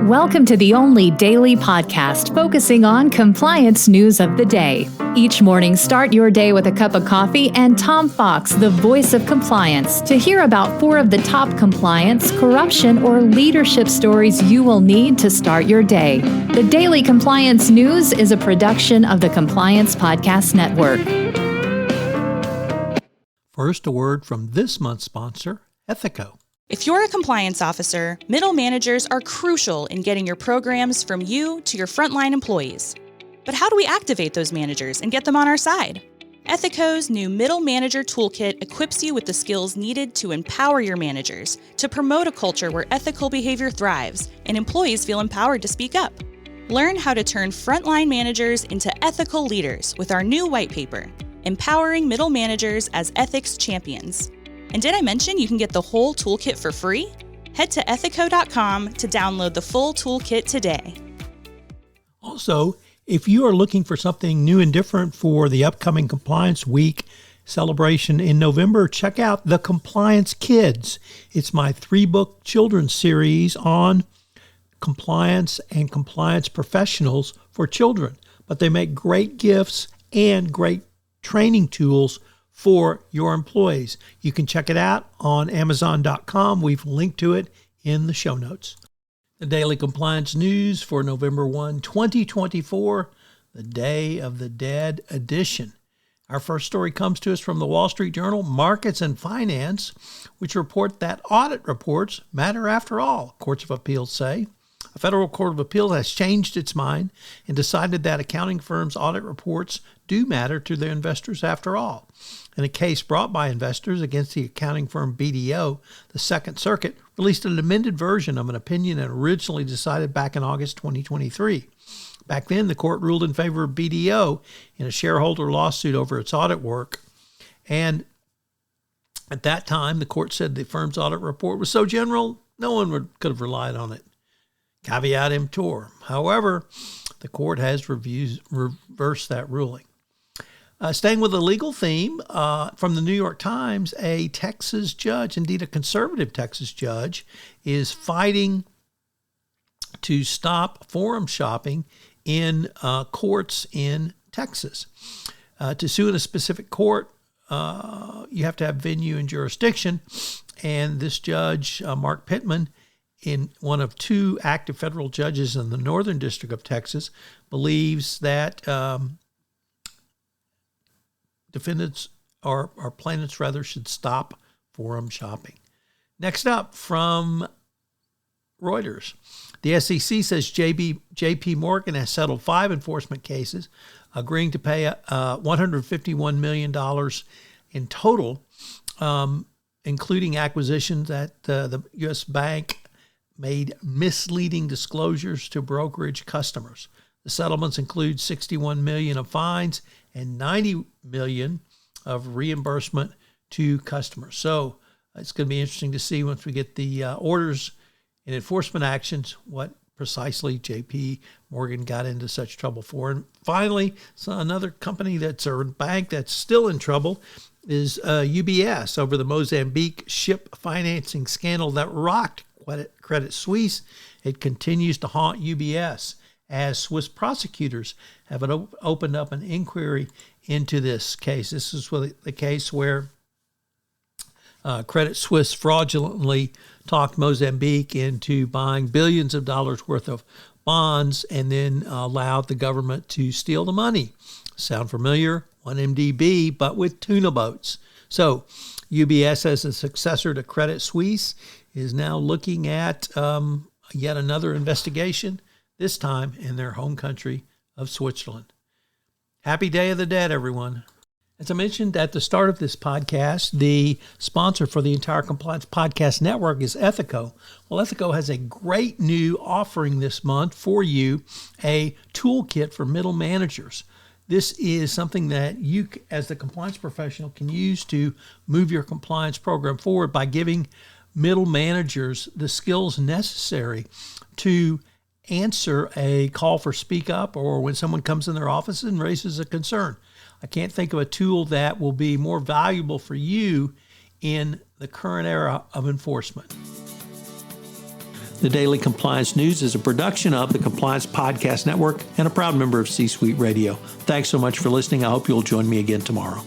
Welcome to the only daily podcast focusing on compliance news of the day. Each morning, start your day with a cup of coffee and Tom Fox, the voice of compliance, to hear about 4 of the top compliance, corruption, or leadership stories you will need to start your day. The Daily Compliance News is a production of the Compliance Podcast Network. First, a word from this month's sponsor, Ethico. If you're a compliance officer, middle managers are crucial in getting your programs from you to your frontline employees. But how do we activate those managers and get them on our side? Ethico's new Middle Manager Toolkit equips you with the skills needed to empower your managers, to promote a culture where ethical behavior thrives and employees feel empowered to speak up. Learn how to turn frontline managers into ethical leaders with our new white paper, Empowering Middle Managers as Ethics Champions. And did I mention you can get the whole toolkit for free? Head to ethico.com to download the full toolkit today. Also, if you are looking for something new and different for the upcoming Compliance Week celebration in November, check out The Compliance Kids. It's my 3-book children's series on compliance and compliance professionals for children. But they make great gifts and great training tools for your employees. You can check it out on Amazon.com. We've linked to it in the show notes. The Daily Compliance News for November 1, 2024, the Day of the Dead edition. Our first story comes to us from the Wall Street Journal, Markets and Finance, which report that audit reports matter after all, courts of appeals say. A federal court of appeals has changed its mind and decided that accounting firms' audit reports do matter to their investors after all. In a case brought by investors against the accounting firm BDO, the Second Circuit released an amended version of an opinion it originally decided back in August 2023. Back then, the court ruled in favor of BDO in a shareholder lawsuit over its audit work. And at that time, the court said the firm's audit report was so general, no one could have relied on it. Caveat emptor. However, the court has reversed that ruling. Staying with the legal theme, from the New York Times, a Texas judge, indeed a conservative Texas judge, is fighting to stop forum shopping in courts in Texas. To sue in a specific court, you have to have venue and jurisdiction, and this judge, Mark Pittman, in one of 2 active federal judges in the Northern District of Texas, believes that defendants or plaintiffs rather should stop forum shopping. Next up from Reuters, the SEC says J.P. Morgan has settled 5 enforcement cases, agreeing to pay $151 million in total, including acquisitions that the U.S. bank made misleading disclosures to brokerage customers. The settlements include $61 million of fines and $90 million of reimbursement to customers. So it's going to be interesting to see once we get the orders and enforcement actions what precisely J.P. Morgan got into such trouble for. And finally, another company a bank that's still in trouble is UBS over the Mozambique ship financing scandal that rocked Credit Suisse. It continues to haunt UBS as Swiss prosecutors have opened up an inquiry into this case. This is the case where Credit Suisse fraudulently talked Mozambique into buying billions of dollars worth of bonds and then allowed the government to steal the money. Sound familiar? 1MDB, but with tuna boats. So UBS, as a successor to Credit Suisse, is now looking at yet another investigation, this time in their home country of Switzerland. Happy Day of the Dead, everyone. As I mentioned at the start of this podcast, the sponsor for the entire Compliance Podcast Network is Ethico. Well, Ethico has a great new offering this month for you, a toolkit for middle managers. This is something that you, as the compliance professional, can use to move your compliance program forward by giving middle managers the skills necessary to answer a call for speak up or when someone comes in their office and raises a concern. I can't think of a tool that will be more valuable for you in the current era of enforcement. The Daily Compliance News is a production of the Compliance Podcast Network and a proud member of C-Suite Radio. Thanks so much for listening. I hope you'll join me again tomorrow.